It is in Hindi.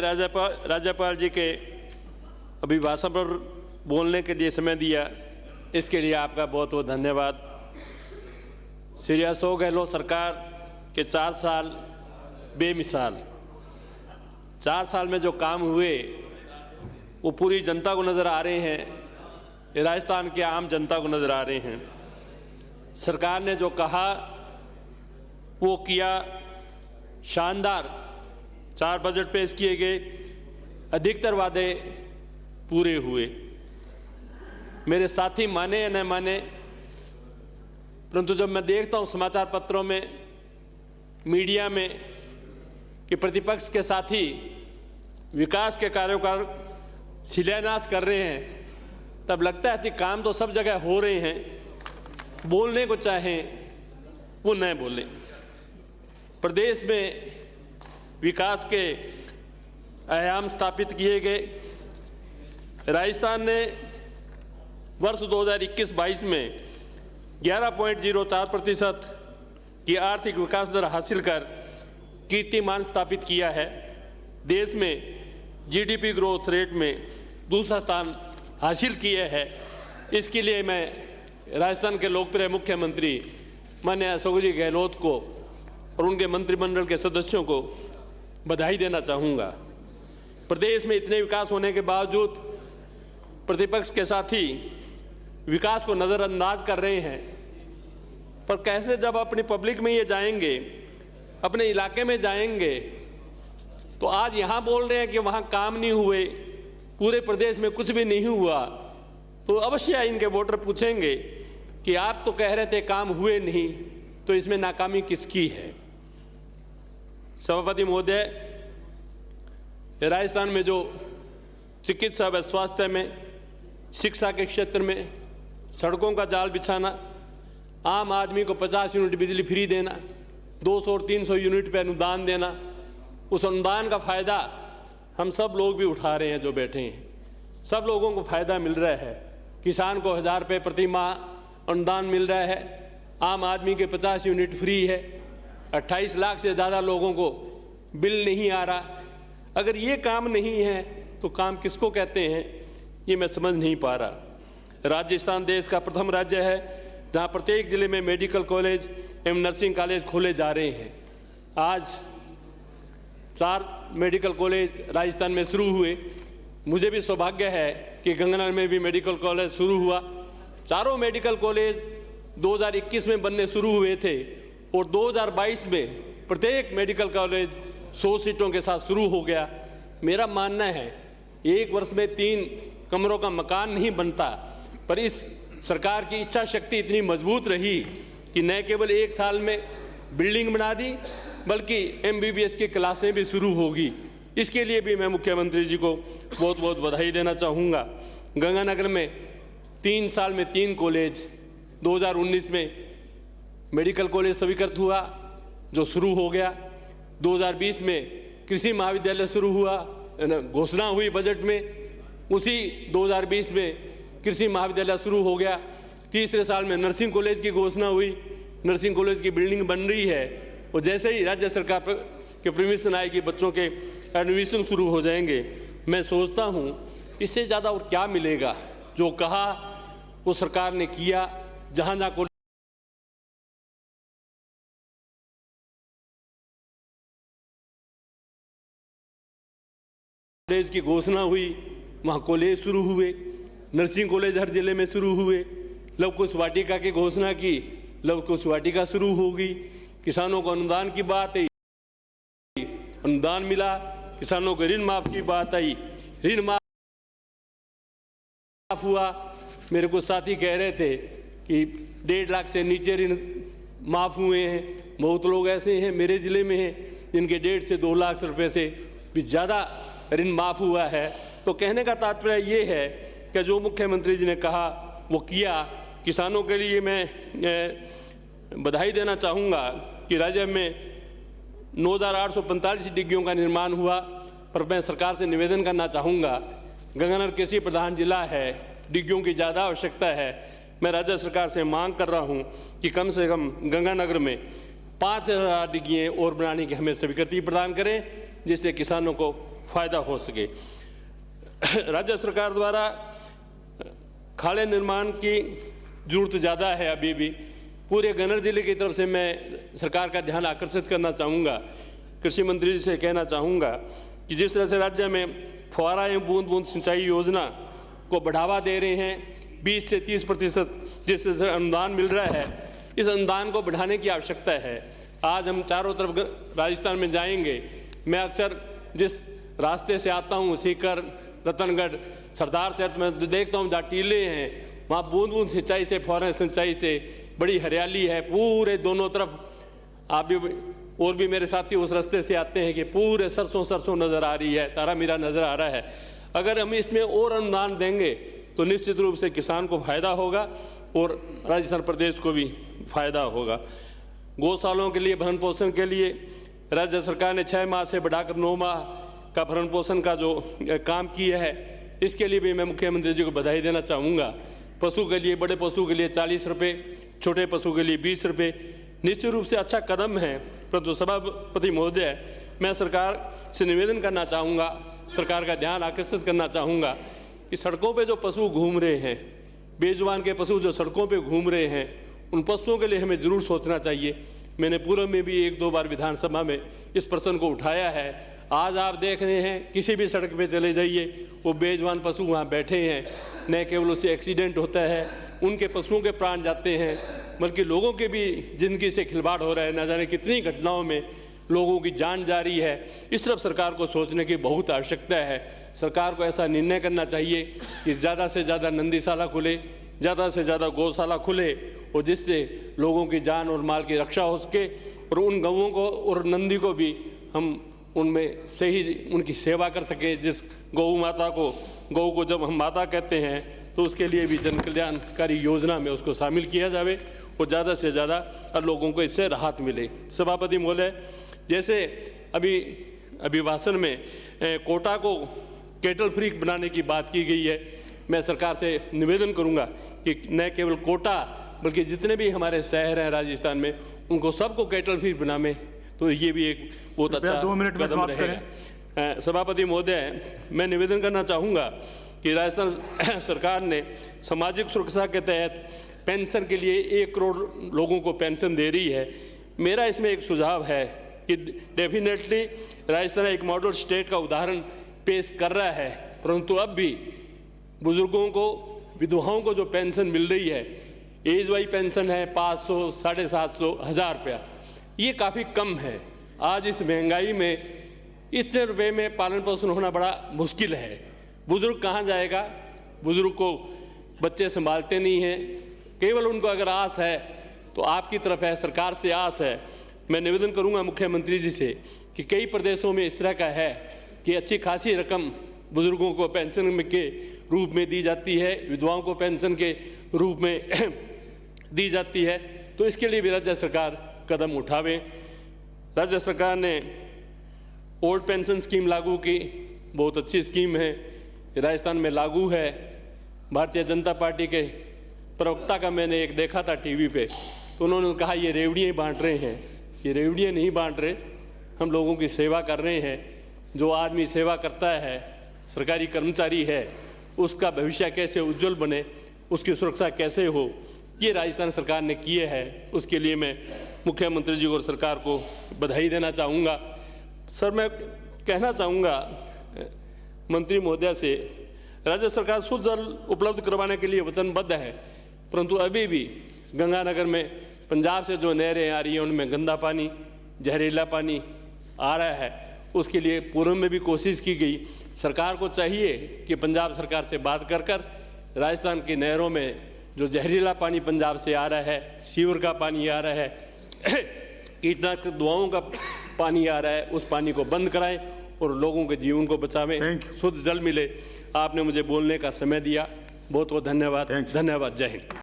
राज्यपाल जी के अभिभाषण पर बोलने के लिए समय दिया, इसके लिए आपका बहुत बहुत धन्यवाद। श्री अशोक गहलोत सरकार के 4 साल बेमिसाल, 4 साल में जो काम हुए वो पूरी जनता को नज़र आ रहे हैं, राजस्थान के आम जनता को नज़र आ रहे हैं। सरकार ने जो कहा वो किया, शानदार 4 बजट पेश किए गए, अधिकतर वादे पूरे हुए। मेरे साथी माने या न माने, परंतु जब मैं देखता हूं समाचार पत्रों में, मीडिया में कि प्रतिपक्ष के साथी विकास के कार्यों का शिलान्यास कर रहे हैं, तब लगता है कि काम तो सब जगह हो रहे हैं, बोलने को चाहें वो न बोलें। प्रदेश में विकास के आयाम स्थापित किए गए। राजस्थान ने वर्ष 2021-22 में 11.04% की आर्थिक विकास दर हासिल कर कीर्तिमान स्थापित किया है। देश में जीडीपी ग्रोथ रेट में दूसरा स्थान हासिल किया है। इसके लिए मैं राजस्थान के लोकप्रिय मुख्यमंत्री माननीय अशोक जी गहलोत को और उनके मंत्रिमंडल के सदस्यों को बधाई देना चाहूँगा। प्रदेश में इतने विकास होने के बावजूद प्रतिपक्ष के साथी विकास को नज़रअंदाज कर रहे हैं। पर कैसे जब अपनी पब्लिक में ये जाएंगे, अपने इलाके में जाएंगे, तो आज यहाँ बोल रहे हैं कि वहाँ काम नहीं हुए, पूरे प्रदेश में कुछ भी नहीं हुआ, तो अवश्य इनके वोटर पूछेंगे कि आप तो कह रहे थे काम हुए नहीं, तो इसमें नाकामी किसकी है। सभापति महोदय, राजस्थान में जो चिकित्सा व स्वास्थ्य में, शिक्षा के क्षेत्र में सड़कों का जाल बिछाना, आम आदमी को 50 यूनिट बिजली फ्री देना, 200 और 300 यूनिट पे अनुदान देना, उस अनुदान का फ़ायदा हम सब लोग भी उठा रहे हैं। जो बैठे हैं सब लोगों को फ़ायदा मिल रहा है। किसान को 1000 रुपये प्रति माह अनुदान मिल रहा है, आम आदमी के 50 यूनिट फ्री है, 28 लाख से ज़्यादा लोगों को बिल नहीं आ रहा। अगर ये काम नहीं है तो काम किसको कहते हैं, ये मैं समझ नहीं पा रहा। राजस्थान देश का प्रथम राज्य है जहाँ प्रत्येक जिले में मेडिकल कॉलेज एवं नर्सिंग कॉलेज खोले जा रहे हैं। आज 4 मेडिकल कॉलेज राजस्थान में शुरू हुए। मुझे भी सौभाग्य है कि गंगानगर में भी मेडिकल कॉलेज शुरू हुआ। चारों मेडिकल कॉलेज 2021 में बनने शुरू हुए थे और 2022 में प्रत्येक मेडिकल कॉलेज 100 सीटों के साथ शुरू हो गया। मेरा मानना है 1 वर्ष में 3 कमरों का मकान नहीं बनता, पर इस सरकार की इच्छा शक्ति इतनी मजबूत रही कि न केवल 1 साल में बिल्डिंग बना दी, बल्कि MBBS की क्लासें भी शुरू होगी। इसके लिए भी मैं मुख्यमंत्री जी को बहुत बहुत बधाई देना चाहूँगा। गंगानगर में 3 साल में 3 कॉलेज, 2019 में मेडिकल कॉलेज स्वीकृत हुआ जो शुरू हो गया, 2020 में कृषि महाविद्यालय शुरू हुआ, घोषणा हुई बजट में, उसी 2020 में कृषि महाविद्यालय शुरू हो गया। तीसरे साल में नर्सिंग कॉलेज की घोषणा हुई, नर्सिंग कॉलेज की बिल्डिंग बन रही है और जैसे ही राज्य सरकार के परमिशन आएगी बच्चों के एडमिशन शुरू हो जाएंगे। मैं सोचता हूँ इससे ज़्यादा और क्या मिलेगा। जो कहा वो सरकार ने किया। जहाँ जहाँ कॉलेज की घोषणा हुई वहाँ कॉलेज शुरू हुए, नर्सिंग कॉलेज हर जिले में शुरू हुए। लव कुश वाटिका की घोषणा की, लव कुश वाटिका शुरू होगी। किसानों को अनुदान की बात आई, अनुदान मिला। किसानों को ऋण माफ की बात आई, ऋण माफ हुआ। मेरे को साथी कह रहे थे कि 1.5 लाख से नीचे ऋण माफ हुए हैं। बहुत लोग ऐसे हैं मेरे ज़िले में हैं जिनके 1.5 से 2 लाख रुपए से भी ज़्यादा ऋण माफ हुआ है। तो कहने का तात्पर्य ये है कि जो मुख्यमंत्री जी ने कहा वो किया। किसानों के लिए मैं बधाई देना चाहूँगा कि राज्य में 9,845 डिग्गियों का निर्माण हुआ। पर मैं सरकार से निवेदन करना चाहूँगा, गंगानगर कृषि प्रधान जिला है, डिग्गियों की ज़्यादा आवश्यकता है। मैं राज्य सरकार से मांग कर रहा हूँ कि कम से कम गंगानगर में 5,000 डिग्गियाँ और बनाने की हमें स्वीकृति प्रदान करें, जिससे किसानों को फायदा हो सके। राज्य सरकार द्वारा खाले निर्माण की जरूरत ज़्यादा है अभी भी। पूरे गन्नर जिले की तरफ से मैं सरकार का ध्यान आकर्षित करना चाहूँगा, कृषि मंत्री जी से कहना चाहूँगा कि जिस तरह से राज्य में फुहारा एवं बूंद बूंद सिंचाई योजना को बढ़ावा दे रहे हैं, 20 से 30% जिस तरह से अनुदान मिल रहा है, इस अनुदान को बढ़ाने की आवश्यकता है। आज हम चारों तरफ राजस्थान में जाएंगे, मैं अक्सर जिस रास्ते से आता हूँ, सीकर, रतनगढ़, सरदार शहर में देखता हूँ जहाँ टीले हैं, वहाँ बूंद बूंद सिंचाई से, फौरन सिंचाई से बड़ी हरियाली है पूरे दोनों तरफ। आप भी और भी मेरे साथी उस रास्ते से आते हैं कि पूरे सरसों नज़र आ रही है, तारा मीरा नज़र आ रहा है। अगर हम इसमें और अनुदान देंगे तो निश्चित रूप से किसान को फायदा होगा और राजस्थान प्रदेश को भी फायदा होगा। गौशालाओं के लिए भरण पोषण के लिए राज्य सरकार ने 6 माह से बढ़ाकर 9 माह का भरण पोषण का जो काम किया है, इसके लिए भी मैं मुख्यमंत्री जी को बधाई देना चाहूँगा। पशु के लिए, बड़े पशु के लिए 40 रुपये, छोटे पशु के लिए 20 रुपये, निश्चित रूप से अच्छा कदम है। परंतु सभापति महोदय, मैं सरकार से निवेदन करना चाहूँगा, सरकार का ध्यान आकर्षित करना चाहूँगा कि सड़कों पे जो पशु घूम रहे हैं, बेजुबान के पशु जो सड़कों पे घूम रहे हैं, उन पशुओं के लिए हमें ज़रूर सोचना चाहिए। मैंने पूर्व में भी 1-2 बार विधानसभा में इस प्रश्न को उठाया है। आज आप देख रहे हैं किसी भी सड़क पे चले जाइए, वो बेजुबान पशु वहाँ बैठे हैं। न केवल उससे एक्सीडेंट होता है, उनके पशुओं के प्राण जाते हैं, बल्कि लोगों के भी ज़िंदगी से खिलवाड़ हो रहा है। न जाने कितनी घटनाओं में लोगों की जान जा रही है। इस तरफ सरकार को सोचने की बहुत आवश्यकता है। सरकार को ऐसा निर्णय करना चाहिए कि ज़्यादा से ज़्यादा नंदीशाला खुले, ज़्यादा से ज़्यादा गौशाला खुले, और जिससे लोगों की जान और माल की रक्षा हो सके, और उन गौओं को और नंदी को भी हम उनमें से ही उनकी सेवा कर सके। जिस गौ को जब हम माता कहते हैं तो उसके लिए भी जन कल्याणकारी योजना में उसको शामिल किया जाए और ज़्यादा से ज़्यादा लोगों को इससे राहत मिले। सभापति महोदय, जैसे अभी भाषण में कोटा को कैटल फ्री बनाने की बात की गई है, मैं सरकार से निवेदन करूंगा कि न केवल कोटा बल्कि जितने भी हमारे शहर हैं राजस्थान में, उनको सबको कैटल फ्री बनावे, तो ये भी एक बहुत अच्छा 2 मिनट में कदम समाप्त रहेगा। सभापति महोदय, मैं निवेदन करना चाहूँगा कि राजस्थान सरकार ने सामाजिक सुरक्षा के तहत पेंशन के लिए 1 करोड़ लोगों को पेंशन दे रही है। मेरा इसमें एक सुझाव है कि डेफिनेटली राजस्थान एक मॉडल स्टेट का उदाहरण पेश कर रहा है, परंतु अब भी बुजुर्गों को, विधवाओं को जो पेंशन मिल रही है, एज वाई पेंशन है 500, 750, 1000 रुपया, ये काफ़ी कम है। आज इस महंगाई में इतने रुपए में पालन पोषण होना बड़ा मुश्किल है। बुजुर्ग कहाँ जाएगा? बुजुर्ग को बच्चे संभालते नहीं हैं। केवल उनको अगर आस है तो आपकी तरफ है, सरकार से आस है। मैं निवेदन करूंगा मुख्यमंत्री जी से कि कई प्रदेशों में इस तरह का है कि अच्छी खासी रकम बुजुर्गों को पेंशन के रूप में दी जाती है, विधवाओं को पेंशन के रूप में दी जाती है, तो इसके लिए भी राज्य सरकार कदम उठावे। राज्य सरकार ने ओल्ड पेंशन स्कीम लागू की, बहुत अच्छी स्कीम है, राजस्थान में लागू है। भारतीय जनता पार्टी के प्रवक्ता का मैंने एक देखा था टीवी पे, तो उन्होंने कहा ये रेवड़ियाँ बांट रहे हैं। ये रेवड़ियाँ नहीं बांट रहे, हम लोगों की सेवा कर रहे हैं। जो आदमी सेवा करता है, सरकारी कर्मचारी है, उसका भविष्य कैसे उज्जवल बने, उसकी सुरक्षा कैसे हो, ये राजस्थान सरकार ने किए है। उसके लिए मैं मुख्यमंत्री जी और सरकार को बधाई देना चाहूँगा। सर, मैं कहना चाहूँगा मंत्री महोदय से, राज्य सरकार शुद्ध जल उपलब्ध करवाने के लिए वचनबद्ध है, परंतु अभी भी गंगानगर में पंजाब से जो नहरें आ रही हैं उनमें गंदा पानी, जहरीला पानी आ रहा है। उसके लिए पूर्व में भी कोशिश की गई। सरकार को चाहिए कि पंजाब सरकार से बात कर राजस्थान की नहरों में जो जहरीला पानी पंजाब से आ रहा है, सीवर का पानी आ रहा है, कीटनाशक दवाओं का पानी आ रहा है, उस पानी को बंद कराएं और लोगों के जीवन को बचावें, शुद्ध जल मिले। आपने मुझे बोलने का समय दिया, बहुत बहुत धन्यवाद। धन्यवाद। जय हिंद।